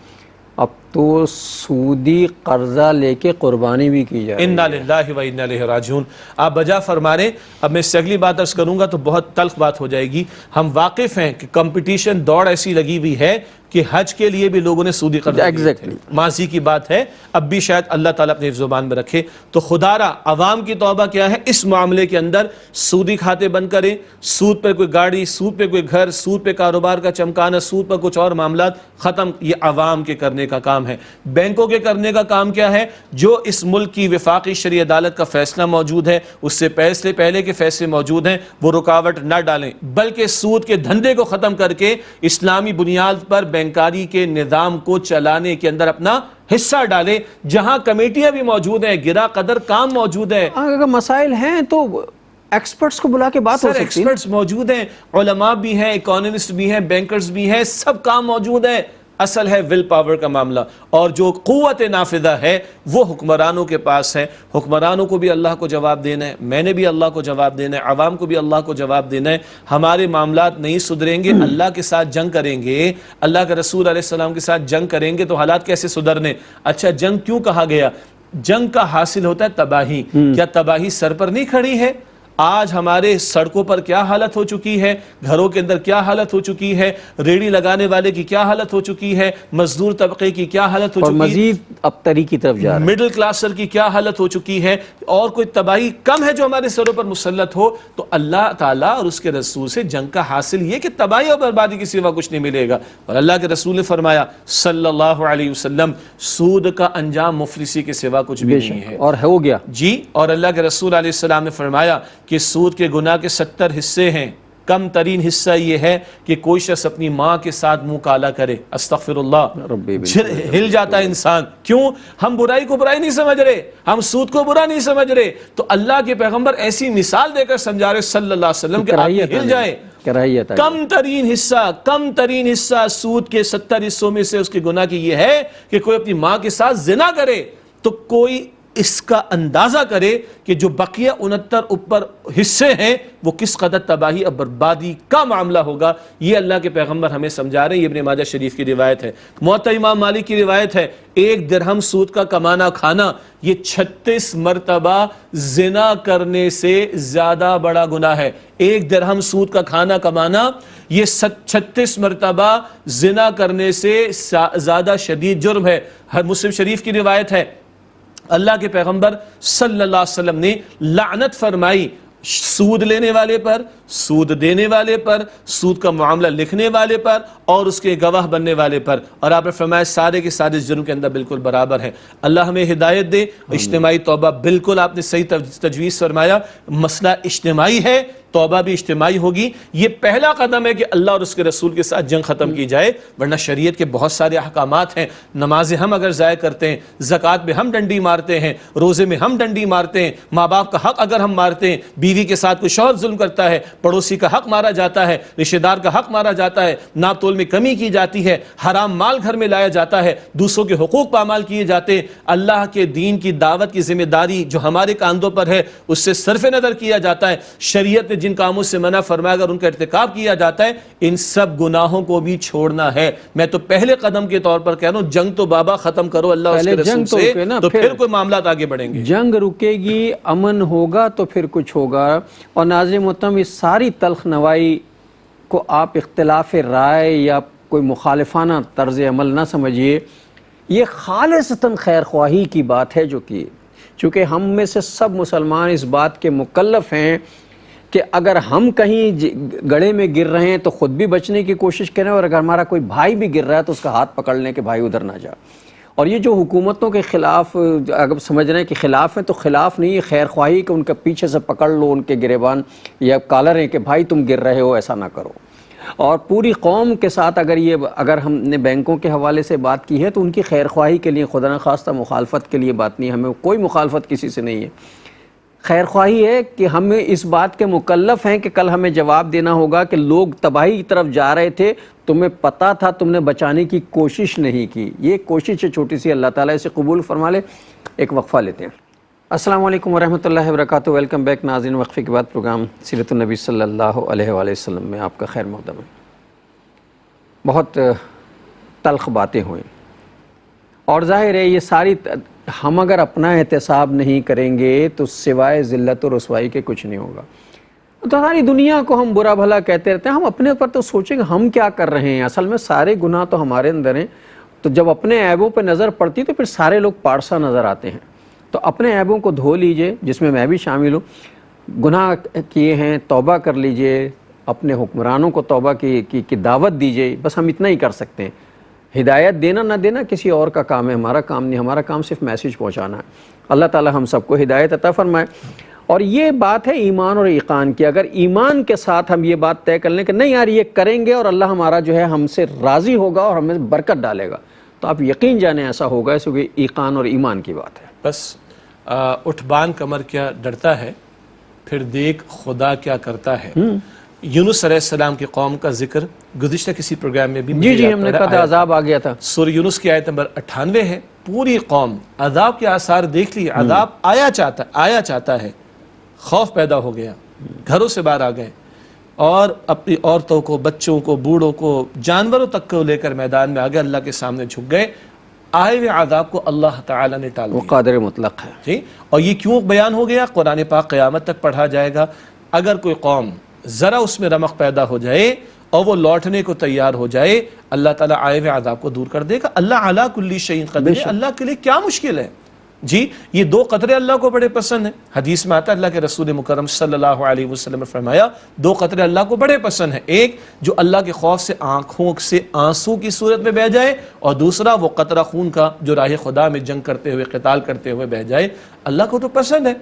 اب تو سودی قرضہ لے کے قربانی بھی کی جائے۔ انا للہ و انا الیہ راجعون۔ آپ بجا فرما رہے ہیں۔ اب میں اس سے اگلی بات عرض کروں گا تو بہت تلخ بات ہو جائے گی۔ ہم واقف ہیں کہ کمپٹیشن، دوڑ ایسی لگی ہوئی ہے کہ حج کے لیے بھی لوگوں نے سودی قرض لیے تھے، ماضی کی بات ہے، اب بھی شاید اللہ تعالیٰ اپنی زبان میں رکھے۔ تو خدا را عوام کی توبہ کیا ہے اس معاملے کے اندر؟ سودی کھاتے بند کریں، سود پہ کوئی گاڑی، سود پہ کوئی گھر، سود پہ کاروبار کا چمکانا، سود پر کچھ اور معاملات ختم، یہ عوام کے کرنے کا کام ہے۔ بینکوں کے کرنے کا کام کیا ہے؟ جو اس ملک کی وفاقی شرعی عدالت کا فیصلہ موجود ہے، اس سے پہلے کے فیصلے موجود ہیں، وہ رکاوٹ نہ ڈالیں، بلکہ سود کے دھندے کو ختم کر کے اسلامی بنیاد پر بینکاری کے نظام کو چلانے کے اندر اپنا حصہ ڈالے۔ جہاں کمیٹیاں بھی موجود ہیں، گرا قدر کام موجود ہے، اگر مسائل ہیں تو ایکسپرٹس کو بلا کے بات ہو سکتی ہے۔ ایکسپرٹس موجود ہیں، علماء بھی ہیں، اکانومسٹ بھی ہیں، بینکرز بھی ہیں، سب کام موجود ہے۔ اصل ہے ول پاور کا معاملہ، اور جو قوت نافذہ ہے وہ حکمرانوں کے پاس ہے۔ حکمرانوں کو بھی اللہ کو جواب دینا ہے، میں نے بھی اللہ کو جواب دینا ہے، عوام کو بھی اللہ کو جواب دینا ہے۔ ہمارے معاملات نہیں سدھریں گے، اللہ کے ساتھ جنگ کریں گے، اللہ کے رسول علیہ السلام کے ساتھ جنگ کریں گے تو حالات کیسے سدھرنے؟ اچھا، جنگ کیوں کہا گیا؟ جنگ کا حاصل ہوتا ہے تباہی۔ کیا تباہی سر پر نہیں کھڑی ہے؟ آج ہمارے سڑکوں پر کیا حالت ہو چکی ہے، گھروں کے اندر کیا حالت ہو چکی ہے، ریڑھی لگانے والے کی کیا حالت ہو چکی ہے، مزدور طبقے کی کیا حالت ہو چکی ہے، مزید ابتری کی طرف جا رہا ہے، مڈل کلاسر کی کیا حالت ہو چکی ہے، اور کوئی تباہی کم ہے جو ہمارے سروں پر مسلط ہو؟ تو اللہ تعالیٰ اور اس کے رسول سے جنگ کا حاصل یہ کہ تباہی اور بربادی کے سوا کچھ نہیں ملے گا۔ اور اللہ کے رسول نے فرمایا صلی اللہ علیہ وسلم، سود کا انجام مفلسی کے سوا کچھ بھی نہیں ہے۔ اور ہو گیا جی، اور اللہ کے رسول علیہ السلام نے فرمایا کہ سود کے گناہ کے 70 حصے ہیں، کم ترین حصہ یہ ہے کہ کوئی شخص اپنی ماں کے ساتھ منہ کالا کرے، استغفر اللہ، ہل جاتا ہے انسان۔ کیوں؟ ہم برائی کو برائی نہیں سمجھ رہے، ہم سود کو برا نہیں سمجھ رہے، تو اللہ کے پیغمبر ایسی مثال دے کر سمجھا رہے صلی اللہ علیہ وسلم کہ آپ ہل جائے۔ کم ترین حصہ سود کے 70 حصوں میں سے اس کے گناہ کی یہ ہے کہ کوئی اپنی ماں کے ساتھ زنا کرے، تو کوئی اس کا اندازہ کرے کہ جو بقیہ 69 اوپر حصے ہیں وہ کس قدر تباہی اور بربادی کا معاملہ ہوگا۔ یہ اللہ کے پیغمبر ہمیں سمجھا رہے ہیں۔ یہ ابن ماجہ شریف کی روایت ہے، موطا امام مالک کی روایت ہے، 1 درہم سود کا کمانا کھانا یہ 36 مرتبہ زنا کرنے سے زیادہ بڑا گناہ ہے۔ 1 درہم سود کا کھانا کمانا یہ 36 مرتبہ زنا کرنے سے زیادہ شدید جرم ہے۔ ہر مسلم شریف کی روایت ہے، اللہ کے پیغمبر صلی اللہ علیہ وسلم نے لعنت فرمائی سود لینے والے پر، سود دینے والے پر، سود کا معاملہ لکھنے والے پر اور اس کے گواہ بننے والے پر، اور آپ نے فرمایا سارے کے سارے جرم کے اندر بالکل برابر ہیں۔ اللہ ہمیں ہدایت دے۔ اجتماعی توبہ، بالکل آپ نے صحیح تجویز فرمایا، مسئلہ اجتماعی ہے، توبہ بھی اجتماعی ہوگی۔ یہ پہلا قدم ہے کہ اللہ اور اس کے رسول کے ساتھ جنگ ختم کی جائے، ورنہ شریعت کے بہت سارے احکامات ہیں۔ نمازیں ہم اگر ضائع کرتے ہیں، زکوٰۃ میں ہم ڈنڈی مارتے ہیں، روزے میں ہم ڈنڈی مارتے ہیں، ماں باپ کا حق اگر ہم مارتے ہیں، بیوی کے ساتھ کوئی شوہر ظلم کرتا ہے، پڑوسی کا حق مارا جاتا ہے، رشتہ دار کا حق مارا جاتا ہے، ناپ تول میں کمی کی جاتی ہے، حرام مال گھر میں لایا جاتا ہے، دوسروں کے حقوق پامال کیے جاتے ہیں، اللہ کے دین کی دعوت کی ذمہ داری جو ہمارے کاندھوں پر ہے اس سے صرف نظر کیا جاتا ہے۔ شریعت نے جن کاموں سے منع فرمایا اگر ان کا ارتکاب کیا جاتا ہے ان سب گناہوں کو بھی چھوڑنا ہے۔ میں تو پہلے قدم کے طور پر کہہ رہا ہوں جنگ تو بابا ختم کرو اللہ اس کے رسول سے، تو پھر کوئی معاملات آگے بڑھیں گے۔ جنگ رکے گی، امن ہوگا تو پھر کچھ ہوگا۔ اور ناظرین محترم، اس ساری تلخ نوائی کو آپ اختلاف رائے یا کوئی مخالفانہ طرز عمل نہ سمجھیے، یہ خالصتاً خیر خواہی کی بات ہے جو کہ چونکہ ہم میں سے سب مسلمان اس بات کے مکلف ہیں کہ اگر ہم کہیں گڑھے میں گر رہے ہیں تو خود بھی بچنے کی کوشش کریں، اور اگر ہمارا کوئی بھائی بھی گر رہا ہے تو اس کا ہاتھ پکڑ لیں کہ بھائی ادھر نہ جا۔ اور یہ جو حکومتوں کے خلاف اگر سمجھ رہے ہیں کہ خلاف ہیں، تو خلاف نہیں، یہ خیر خواہی کہ ان کے پیچھے سے پکڑ لو ان کے گریبان یا کالر ہیں کہ بھائی تم گر رہے ہو، ایسا نہ کرو۔ اور پوری قوم کے ساتھ اگر ہم نے بینکوں کے حوالے سے بات کی ہے تو ان کی خیر خواہی کے لیے، خدا نخواستہ مخالفت کے لیے بات نہیں، ہمیں کوئی مخالفت کسی سے نہیں ہے۔ خیر خواہی ہے کہ ہم اس بات کے مکلف ہیں کہ کل ہمیں جواب دینا ہوگا کہ لوگ تباہی کی طرف جا رہے تھے، تمہیں پتہ تھا، تم نے بچانے کی کوشش نہیں کی۔ یہ کوشش ہے چھوٹی سی، اللہ تعالیٰ اسے قبول فرما لے۔ ایک وقفہ لیتے ہیں۔ السلام علیکم ورحمۃ اللہ وبرکاتہ۔ ویلکم بیک ناظرین، وقفے کے بعد پروگرام سیرت النبی صلی اللہ علیہ وآلہ وسلم میں آپ کا خیر مقدم ہے۔ بہت تلخ باتیں ہوئیں، اور ظاہر ہے یہ ساری ہم اگر اپنا احتساب نہیں کریں گے تو سوائے ذلت و رسوائی کے کچھ نہیں ہوگا۔ تو ساری دنیا کو ہم برا بھلا کہتے رہتے ہیں، ہم اپنے اوپر تو سوچیں گے ہم کیا کر رہے ہیں۔ اصل میں سارے گناہ تو ہمارے اندر ہیں، تو جب اپنے عیبوں پہ نظر پڑتی تو پھر سارے لوگ پارسا نظر آتے ہیں۔ تو اپنے عیبوں کو دھو لیجئے، جس میں بھی شامل ہوں۔ گناہ کیے ہیں توبہ کر لیجئے، اپنے حکمرانوں کو توبہ کی دعوت دیجئے، بس ہم اتنا ہی کر سکتے ہیں۔ ہدایت دینا نہ دینا کسی اور کا کام ہے، ہمارا کام نہیں، ہمارا کام صرف میسیج پہنچانا ہے۔ اللہ تعالی ہم سب کو ہدایت عطا فرمائے۔ اور یہ بات ہے ایمان اور ایقان کی، اگر ایمان کے ساتھ ہم یہ بات طے کر لیں کہ نہیں یار یہ کریں گے اور اللہ ہمارا جو ہے ہم سے راضی ہوگا اور ہمیں برکت ڈالے گا، تو آپ یقین جانیں ایسا ہوگا، اس لیے ایقان اور ایمان کی بات ہے۔ بس اٹھ بان کمر کیا ڈرتا ہے، پھر دیکھ خدا کیا کرتا ہے۔ یونس علیہ السلام کی قوم کا ذکر گزشتہ کسی پروگرام میں بھی جی ہم نے کہا تھا عذاب آ گیا تھا۔ سورہ یونس کی آیت نمبر 98 ہے۔ پوری قوم عذاب کے آثار دیکھ لی، عذاب آیا چاہتا ہے، خوف پیدا ہو گیا، گھروں سے باہر آ گئے، اور اپنی عورتوں کو، بچوں کو، بوڑھوں کو، جانوروں تک کو لے کر میدان میں آ گئے، اللہ کے سامنے جھک گئے۔ آئے ہوئے عذاب کو اللہ تعالیٰ نے ٹال دیا، وہ قادر مطلق ہے جی۔ اور یہ کیوں بیان ہو گیا؟ قرآن پاک قیامت تک پڑھا جائے گا۔ اگر کوئی قوم ذرا اس میں رمق پیدا ہو جائے اور وہ لوٹنے کو تیار ہو جائے، اللہ تعالیٰ آئے ہوئے عذاب کو دور کر دے گا۔ اللہ علی کل شیء قدیر ہے، اللہ کے لیے کیا مشکل ہے؟ جی یہ دو قطرے اللہ کو بڑے پسند ہیں۔ حدیث میں آتا ہے اللہ کے رسول مکرم صلی اللہ علیہ وسلم نے فرمایا دو قطرے اللہ کو بڑے پسند ہیں، ایک جو اللہ کے خوف سے آنکھوں سے آنسو کی صورت میں بہہ جائے، اور دوسرا وہ قطرہ خون کا جو راہ خدا میں جنگ کرتے ہوئے، قتال کرتے ہوئے بہہ جائے۔ اللہ کو تو پسند ہے۔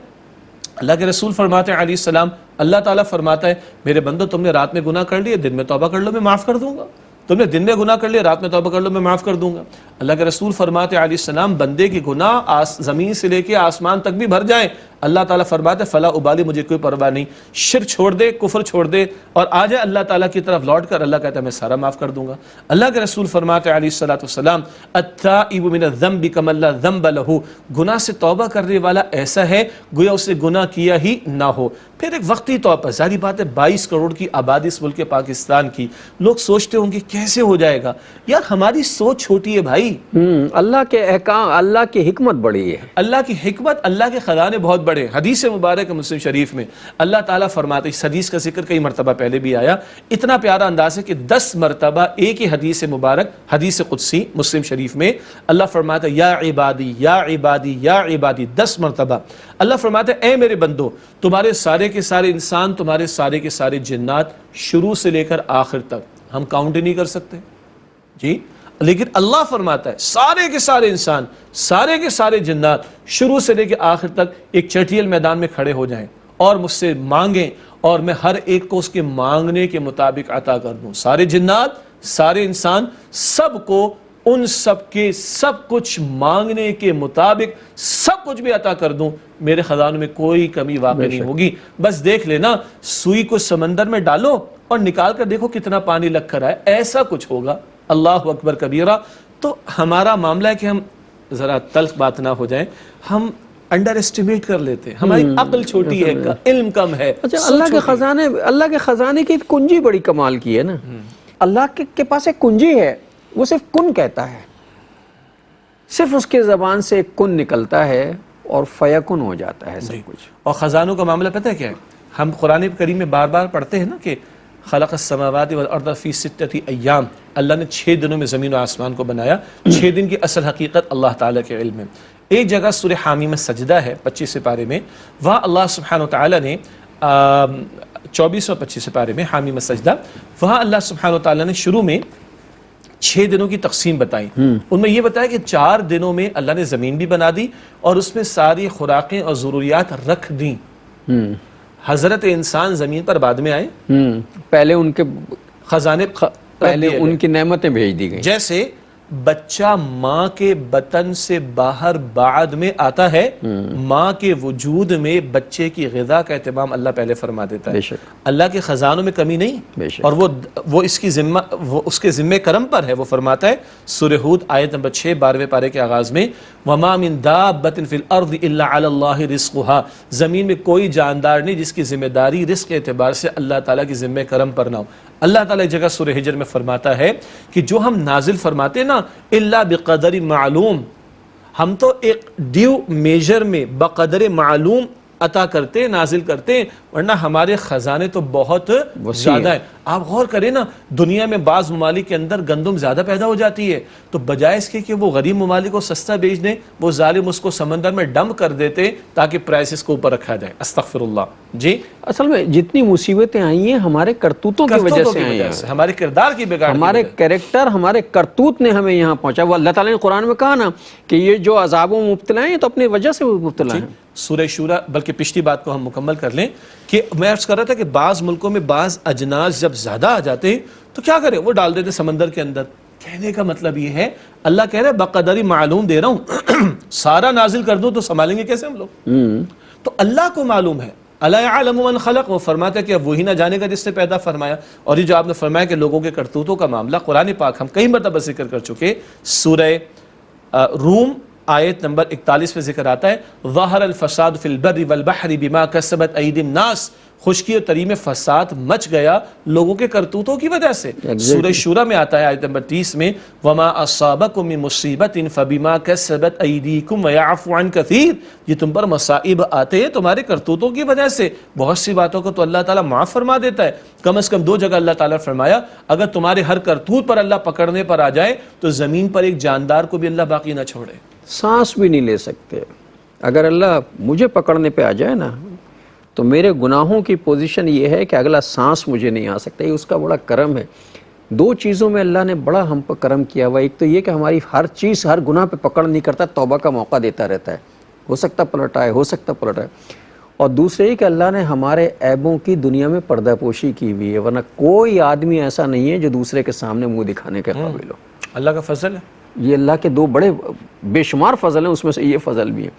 اللہ کے رسول فرماتے ہیں علیہ السلام، اللہ تعالیٰ فرماتا ہے میرے بندو تم نے رات میں گناہ کر لیے، دن میں توبہ کر لو میں معاف کر دوں گا۔ تم نے دن میں گناہ کر لیا، رات میں توبہ کر لو میں معاف کر دوں گا۔ اللہ کے رسول فرماتے ہیں علیہ السلام، بندے کی گناہ زمین سے لے کے آسمان تک بھی بھر جائیں، اللہ تعالیٰ فرماتے ہیں فلا ابالی، مجھے کوئی پرواہ نہیں، شرک چھوڑ دے، کفر چھوڑ دے اور آ جائے اللہ تعالیٰ کی طرف لوٹ کر، اللہ کہتا ہے میں سارا معاف کر دوں گا۔ اللہ کے رسول فرماتے ہیں علیہ السلام، التائب من الذنب کمن لا ذنب لہ، گناہ سے توبہ کرنے والا ایسا ہے گویا اسے گناہ کیا ہی نہ ہو۔ پھر ایک وقتی طور پر، ظاہری بات ہے 22 کروڑ کی آبادی اس ملک پاکستان کی، لوگ سوچتے ہوں گے کیسے ہو جائے گا؟ یار ہماری سوچ چھوٹی ہے بھائی، اللہ کے احکام، اللہ کی حکمت بڑی ہے، اللہ کی حکمت، اللہ کے خزانے بہت بڑے۔ حدیث مبارک مسلم شریف میں اللہ تعالیٰ فرماتے، اس حدیث کا ذکر کئی مرتبہ پہلے بھی آیا، اتنا پیارا انداز ہے کہ 10 مرتبہ ایک ہی حدیث مبارک، حدیث قدسی مسلم شریف میں اللہ فرماتا ہے یا عبادی یا عبادی یا عبادی، 10 مرتبہ اللہ فرماتا ہے اے میرے بندو، تمہارے سارے کے سارے انسان، تمہارے سارے کے سارے جنات، شروع سے لے کر آخر تک ہم کاؤنٹ ہی نہیں کر سکتے جی، لیکن اللہ فرماتا ہے سارے کے سارے انسان، سارے کے سارے جنات شروع سے لے کے آخر تک ایک چٹیل میدان میں کھڑے ہو جائیں اور مجھ سے مانگیں، اور میں ہر ایک کو اس کے مانگنے کے مطابق عطا کر دوں۔ سارے جنات، سارے انسان، سب کو ان سب کے سب کچھ مانگنے کے مطابق سب کچھ بھی عطا کر دوں، میرے خزانوں میں کوئی کمی واقع نہیں ہوگی۔ بس دیکھ لینا، سوئی کو سمندر میں ڈالو اور نکال کر دیکھو کتنا پانی لگ کر آئے، ایسا کچھ ہوگا۔ اللہ اکبر کبیرہ۔ تو ہمارا معاملہ ہے کہ ہم ذرا تلخ بات نہ ہو جائیں، ہم انڈر اسٹیمیٹ کر لیتے ہیں. ہماری عقل چھوٹی ہے, علم کم ہے. اچھا, اللہ کے خزانے کی کنجی بڑی کمال کی ہے نا. اللہ کے پاس ایک کنجی ہے, وہ صرف کن کہتا ہے, صرف اس کے زبان سے ایک کن نکلتا ہے اور فیکن ہو جاتا ہے سب کچھ. اور خزانوں کا معاملہ پتہ ہے کیا ہے؟ ہم قرآن کریم میں بار بار پڑھتے ہیں نا کہ خلق السماوات والارض فی ستۃ ایام, اللہ نے 6 دنوں میں زمین و آسمان کو بنایا. 6 دن کی اصل حقیقت اللہ تعالیٰ کے علم ہے. ایک جگہ سورہ حامی میں سجدہ ہے 25 سپارے میں, وہاں اللہ سبحانہ وتعالیٰ نے 24 اور 25 سپارے میں حامی میں سجدہ, وہاں اللہ سبحانہ وتعالیٰ نے شروع میں 6 دنوں کی تقسیم بتائی. ان میں یہ بتایا کہ 4 دنوں میں اللہ نے زمین بھی بنا دی اور اس میں ساری خوراکیں اور ضروریات رکھ دیں. حضرت انسان زمین پر بعد میں آئے, پہلے ان کے خزانے پہلے ان کی نعمتیں بھیج دی گئیں. جیسے بچہ ماں کے بطن سے باہر بعد میں آتا ہے, ماں کے وجود میں بچے کی غذا کا اہتمام اللہ پہلے فرما دیتا ہے. اللہ کے خزانوں میں کمی نہیں, اور وہ اس کی ذمہ, وہ اس کے ذمہ کرم پر ہے. وہ فرماتا ہے سورہ ہود آیت نمبر 6 12ویں پارے کے آغاز میں, وَمَا مِن دَابَّةٍ فِي الْأَرْضِ إِلَّا عَلَى اللَّهِ رِزْقُهَا, زمین میں کوئی جاندار نہیں جس کی ذمہ داری رزق کے اعتبار سے اللہ تعالیٰ کی ذمہ کرم پر نہ ہو. اللہ تعالیٰ ایک جگہ سورہ ہجر میں فرماتا ہے کہ جو ہم نازل فرماتے نا الا بقدر معلوم, ہم تو ایک ڈیو میجر میں بقدر معلوم عطا کرتے, نازل کرتے, ورنہ ہمارے خزانے تو بہت زیادہ ہیں. آپ غور کریں نا, دنیا میں بعض ممالک کے اندر گندم زیادہ پیدا ہو جاتی ہے, تو بجائے اس کے کہ وہ غریب ممالک کو سستا بیچ دیں, وہ ظالم اس کو سمندر میں ڈمپ کر دیتے تاکہ پرائسز کو اوپر رکھا جائے. استغفر اللہ. جی, اصل میں جتنی مصیبتیں آئی ہیں ہمارے کرتوتوں کی وجہ سے آئی ہیں, ہمارے کردار کی بگاڑ, ہمارے کریکٹر, ہمارے کرتوت نے ہمیں یہاں پہنچا. وہ اللہ تعالیٰ نے قرآن میں کہا نا کہ یہ جو عذابوں میں مبتلا ہیں تو اپنی وجہ سے مبتلا ہیں. سورہ شورا, بلکہ پچھلی بات کو ہم مکمل کر لیں کہ میں عرض کر رہا تھا کہ بعض ملکوں میں بعض اجناس جب زیادہ آ جاتے ہیں تو کیا کریں, وہ ڈال دیتے سمندر کے اندر. کہنے کا مطلب یہ ہے اللہ کہہ رہے بقدری معلوم دے رہا ہوں, سارا نازل کر دوں تو سنبھالیں گے کیسے ہم لوگ؟ تو اللہ کو معلوم ہے. الا یعلم من خلق, وہ فرماتا ہے کہ اب وہی نہ جانے گا جس نے پیدا فرمایا. اور یہ جو آپ نے فرمایا کہ لوگوں کے کرتوتوں کا معاملہ, قرآن پاک ہم کئی مرتبہ ذکر کر چکے. سورہ روم آیت نمبر 41 پہ ذکر آتا ہے ظہر الفساد فی البر والبحر بما کسبت ایدی الناس, خشکی اور تری میں فساد مچ گیا لوگوں کے کرتوتوں کی وجہ سے. سورہ شورا میں آتا ہے آیت نمبر 30 میں وما اصابکم من مصیبت فبما کسبت ایدیکم ویعفو عن کثیر, یہ تم پر مصائب آتے ہیں تمہارے کرتوتوں کی وجہ سے. بہت سی باتوں کو تو اللہ تعالیٰ معاف فرما دیتا ہے. کم از کم 2 جگہ اللہ تعالیٰ فرمایا اگر تمہارے ہر کرتوت پر اللہ پکڑنے پر آ جائے تو زمین پر ایک جاندار کو بھی اللہ باقی نہ چھوڑے, سانس بھی نہیں لے سکتے. اگر اللہ مجھے پکڑنے پہ آ جائے نا تو میرے گناہوں کی پوزیشن یہ ہے کہ اگلا سانس مجھے نہیں آ سکتا. یہ اس کا بڑا کرم ہے. 2 چیزوں میں اللہ نے بڑا ہم پر کرم کیا ہوا. ایک تو یہ کہ ہماری ہر چیز, ہر گناہ پہ پکڑ نہیں کرتا, توبہ کا موقع دیتا رہتا ہے. ہو سکتا پلٹ آئے, ہو سکتا پلٹ آئے. اور دوسرے یہ کہ اللہ نے ہمارے عیبوں کی دنیا میں پردہ پوشی کی ہوئی ہے, ورنہ کوئی آدمی ایسا نہیں ہے جو دوسرے کے سامنے منہ دکھانے کے قابل ہو. اللہ کا فضل ہے. یہ اللہ کے 2 بڑے بے شمار فضل ہیں, اس میں سے یہ فضل بھی ہے.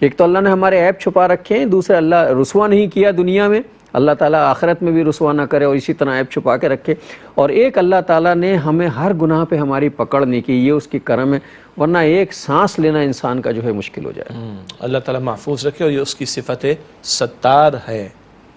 ایک تو اللہ نے ہمارے عیب چھپا رکھے ہیں, دوسرے اللہ رسوا نہیں کیا دنیا میں, اللہ تعالیٰ آخرت میں بھی رسوا نہ کرے اور اسی طرح عیب چھپا کے رکھے. اور ایک اللہ تعالیٰ نے ہمیں ہر گناہ پہ ہماری پکڑ نہیں کی, یہ اس کی کرم ہے, ورنہ ایک سانس لینا انسان کا جو ہے مشکل ہو جائے. اللہ تعالیٰ محفوظ رکھے. اور یہ اس کی صفت ستار ہے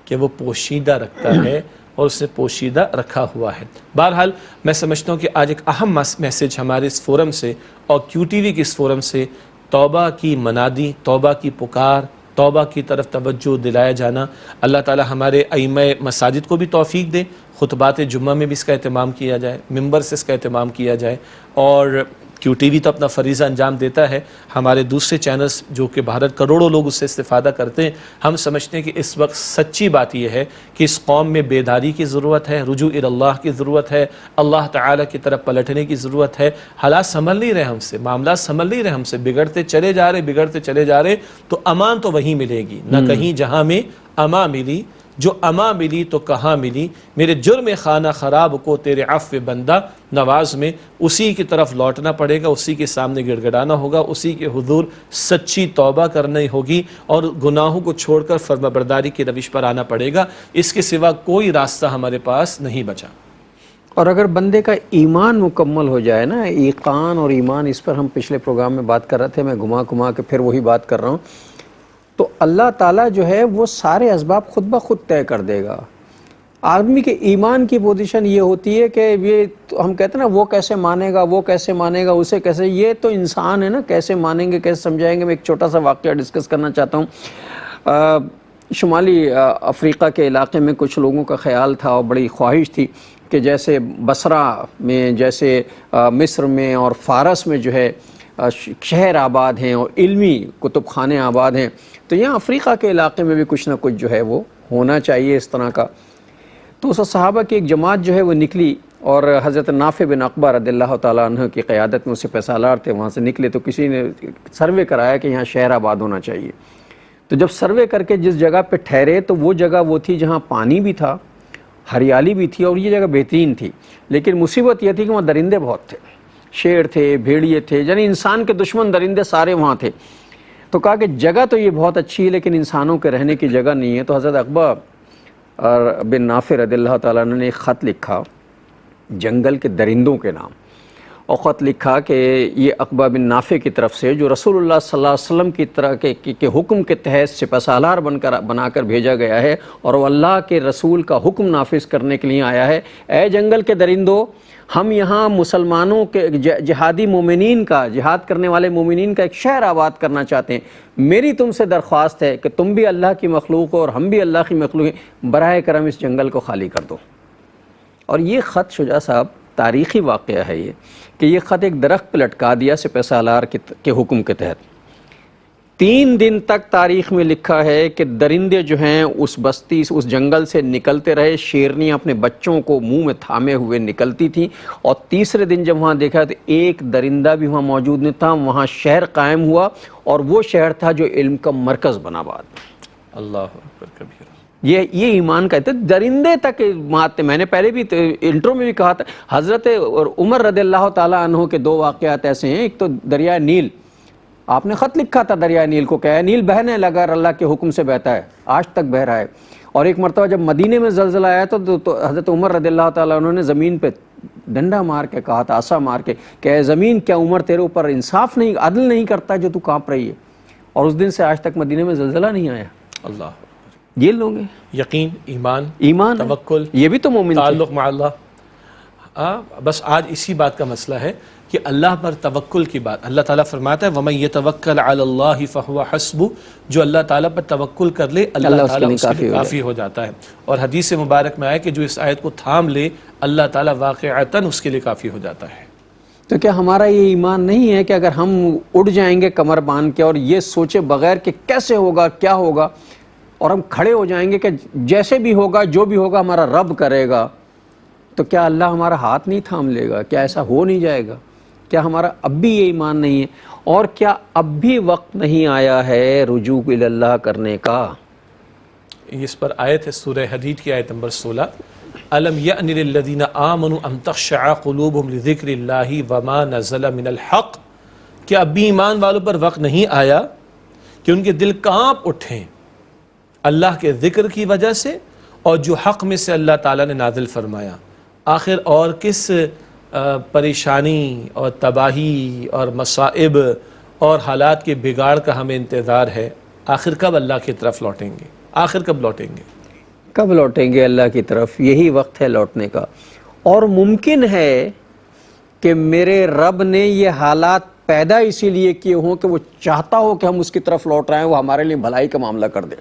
کہ وہ پوشیدہ رکھتا ہے اور اسے پوشیدہ رکھا ہوا ہے. بہرحال میں سمجھتا ہوں کہ آج ایک اہم میسیج ہمارے اس فورم سے اور کیو ٹی وی کے اس فورم سے توبہ کی منادی, توبہ کی پکار, توبہ کی طرف توجہ دلایا جانا. اللہ تعالی ہمارے ائمہ مساجد کو بھی توفیق دے, خطبات جمعہ میں بھی اس کا اہتمام کیا جائے, ممبر سے اس کا اہتمام کیا جائے. اور کیو ٹی وی تو اپنا فریضہ انجام دیتا ہے, ہمارے دوسرے چینلز جو کہ بھارت کروڑوں لوگ اس سے استفادہ کرتے ہیں. ہم سمجھتے ہیں کہ اس وقت سچی بات یہ ہے کہ اس قوم میں بیداری کی ضرورت ہے, رجوع اللہ کی ضرورت ہے, اللہ تعالیٰ کی طرف پلٹنے کی ضرورت ہے. حالات سنبھل نہیں رہے ہم سے, معاملات سنبھل نہیں رہے ہم سے, بگڑتے چلے جا رہے, تو امان تو وہیں ملے گی نہ کہیں جہاں میں امان ملی. جو اما ملی تو کہاں ملی, میرے جرم خانہ خراب کو تیرے عفو بندہ نواز میں اسی کی طرف لوٹنا پڑے گا, اسی کے سامنے گڑ گڑانا ہوگا, اسی کے حضور سچی توبہ کرنی ہوگی اور گناہوں کو چھوڑ کر فرمانبرداری کی روش پر آنا پڑے گا. اس کے سوا کوئی راستہ ہمارے پاس نہیں بچا. اور اگر بندے کا ایمان مکمل ہو جائے نا, ایقان اور ایمان, اس پر ہم پچھلے پروگرام میں بات کر رہے تھے, میں گھما کے پھر وہی بات کر رہا ہوں تو اللہ تعالیٰ جو ہے وہ سارے اسباب خود بخود طے کر دے گا. آدمی کے ایمان کی پوزیشن یہ ہوتی ہے کہ یہ ہم کہتے ہیں نا وہ کیسے مانے گا، وہ کیسے مانے گا، اسے کیسے، یہ تو انسان ہے نا، کیسے مانیں گے، کیسے سمجھائیں گے. میں ایک چھوٹا سا واقعہ ڈسکس کرنا چاہتا ہوں. شمالی افریقہ کے علاقے میں کچھ لوگوں کا خیال تھا اور بڑی خواہش تھی کہ جیسے بصرہ میں، جیسے مصر میں اور فارس میں جو ہے شہر آباد ہیں اور علمی کتب خانے آباد ہیں، تو یہاں افریقہ کے علاقے میں بھی کچھ نہ کچھ جو ہے وہ ہونا چاہیے اس طرح کا. تو اس صحابہ کی ایک جماعت جو ہے وہ نکلی اور حضرت نافع بن عقبہ رضی اللہ تعالیٰ عنہ کی قیادت میں، اسے پیسالار تھے، وہاں سے نکلے. تو کسی نے سروے کرایا کہ یہاں شہر آباد ہونا چاہیے. تو جب سروے کر کے جس جگہ پہ ٹھہرے تو وہ جگہ وہ تھی جہاں پانی بھی تھا، ہریالی بھی تھی اور یہ جگہ بہترین تھی. لیکن مصیبت یہ تھی کہ وہاں درندے بہت تھے، شیر تھے، بھیڑیے تھے، یعنی انسان کے دشمن درندے سارے وہاں تھے. تو کہا کہ جگہ تو یہ بہت اچھی ہے لیکن انسانوں کے رہنے کی جگہ نہیں ہے. تو حضرت عقبہ بن نافع رضی اللہ تعالیٰ عنہ نے ایک خط لکھا جنگل کے درندوں کے نام، اور خط لکھا کہ یہ عقبہ بن نافع کی طرف سے جو رسول اللہ صلی اللہ علیہ وسلم کی طرح کے حکم کے تحت سپہ سالار بنا کر بھیجا گیا ہے اور وہ اللہ کے رسول کا حکم نافذ کرنے کے لیے آیا ہے. اے جنگل کے درندوں، ہم یہاں مسلمانوں کے جہادی مومنین کا، جہاد کرنے والے مومنین کا ایک شہر آباد کرنا چاہتے ہیں. میری تم سے درخواست ہے کہ تم بھی اللہ کی مخلوق ہو اور ہم بھی اللہ کی مخلوق ہیں، براہ کرم اس جنگل کو خالی کر دو. اور یہ خط شجاع صاحب تاریخی واقعہ ہے یہ، کہ یہ خط ایک درخت پہ لٹکا دیا سپہ سالار کے حکم کے تحت. 3 دن تک تاریخ میں لکھا ہے کہ درندے جو ہیں اس بستی، اس جنگل سے نکلتے رہے. شیرنیاں اپنے بچوں کو منہ میں تھامے ہوئے نکلتی تھیں، اور تیسرے دن جب وہاں دیکھا تو ایک درندہ بھی وہاں موجود نہیں تھا. وہاں شہر قائم ہوا اور وہ شہر تھا جو علم کا مرکز بنا بعد میں. اللہ اکبر کبیرہ. یہ ایمان کا ہے. درندے تک ماتے. میں نے پہلے بھی انٹرو میں بھی کہا تھا، حضرت عمر رضی اللہ تعالیٰ عنہ کے 2 واقعات ایسے ہیں. ایک تو دریائے نیل، آپ نے خط لکھا تھا دریائے نیل کو، کہ نیل بہنے لگا، اللہ کے حکم سے بہتا ہے، آج تک بہ رہا ہے. اور ایک مرتبہ جب مدینے میں زلزلہ آیا تو حضرت عمر رضی اللہ تعالیٰ عنہ نے زمین پہ ڈنڈا مار کے کہا تھا، عصا مار کے، کہ اے زمین، کیا عمر تیرے اوپر انصاف نہیں، عدل نہیں کرتا جو تو کانپ رہی ہے. اور اس دن سے آج تک مدینے میں زلزلہ نہیں آیا. اللہ. یہ لوگ ہیں یقین، ایمان توکل، یہ بھی تو مومن تھے. تعلق مع اللہ. بس آج اسی بات کا مسئلہ ہے کہ اللہ پر توکل کی بات. اللہ تعالیٰ فرماتا ہے وَمَن يَتَوَكَّلْ عَلَى اللَّهِ فَهُوَ حَسْبُهُ، جو اللہ تعالیٰ پر توکل کر لے اللہ تعالیٰ اس کے لیے کافی ہو جاتا ہے. اور حدیث مبارک میں آیا کہ جو اس آیت کو تھام لے اللہ تعالیٰ واقعتاً اس کے لیے کافی ہو جاتا ہے. تو کیا ہمارا یہ ایمان نہیں ہے کہ اگر ہم اڑ جائیں گے کمر باندھ کے اور یہ سوچے بغیر کہ کیسے ہوگا، کیا ہوگا، اور ہم کھڑے ہو جائیں گے کہ جیسے بھی ہوگا، جو بھی ہوگا ہمارا رب کرے گا، تو کیا اللہ ہمارا ہاتھ نہیں تھام لے گا؟ کیا ایسا ہو نہیں جائے گا؟ کیا ہمارا اب بھی یہ ایمان نہیں ہے؟ اور کیا اب بھی وقت نہیں آیا ہے رجوع الی اللہ کرنے کا؟ اس پر آیت ہے سورہ حدید کی آیت نمبر 16، أَلَمْ يَأْنِ لِلَّذِينَ آمَنُوا أَن تَخْشَعَ قُلُوبُهُمْ لِذِكْرِ اللَّهِ وَمَا نَزَلَ مِنَ الْحَقِّ. کہ اب بھی ایمان والوں پر وقت نہیں آیا کہ ان کے دل کانپ اٹھیں اللہ کے ذکر کی وجہ سے اور جو حق میں سے اللہ تعالیٰ نے نازل فرمایا. آخر اور کس پریشانی اور تباہی اور مصائب اور حالات کے بگاڑ کا ہمیں انتظار ہے؟ آخر کب اللہ کی طرف لوٹیں گے؟ آخر کب لوٹیں گے؟ کب لوٹیں گے اللہ کی طرف؟ یہی وقت ہے لوٹنے کا. اور ممکن ہے کہ میرے رب نے یہ حالات پیدا اسی لیے کیے ہوں کہ وہ چاہتا ہو کہ ہم اس کی طرف لوٹ رہے ہیں، وہ ہمارے لیے بھلائی کا معاملہ کر دے.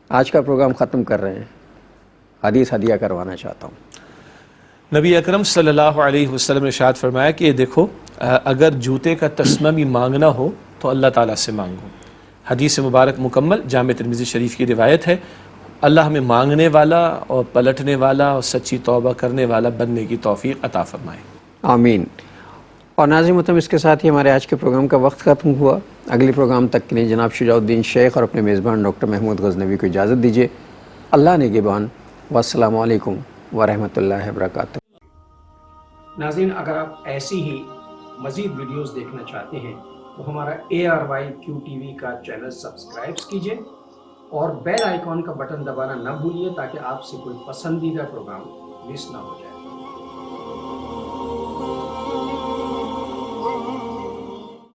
آج کا پروگرام ختم کر رہے ہیں، حدیث ہدیہ کروانا چاہتا ہوں. نبی اکرم صلی اللہ علیہ وسلم نے ارشاد فرمایا کہ دیکھو، اگر جوتے کا تسمہ بھی مانگنا ہو تو اللہ تعالیٰ سے مانگو. حدیث مبارک مکمل جامع ترمذی شریف کی روایت ہے. اللہ ہمیں مانگنے والا اور پلٹنے والا اور سچی توبہ کرنے والا بننے کی توفیق عطا فرمائے. آمین. اور ناظرین محترم، اس کے ساتھ ہی ہمارے آج کے پروگرام کا وقت ختم ہوا. اگلی پروگرام تک کے لیے جناب شجاع الدین شیخ اور اپنے میزبان ڈاکٹر محمود غزنوی کو اجازت دیجیے. اللہ نگہبان، والسلام علیکم ورحمۃ اللہ وبرکاتہ. ناظرین، اگر آپ ایسی ہی مزید ویڈیوز دیکھنا چاہتے ہیں تو ہمارا ARYQTV کا چینل سبسکرائب کیجیے اور بیل آئیکن کا بٹن دبانا نہ بھولیے تاکہ آپ سے کوئی پسندیدہ پروگرام مس نہ ہو جائے.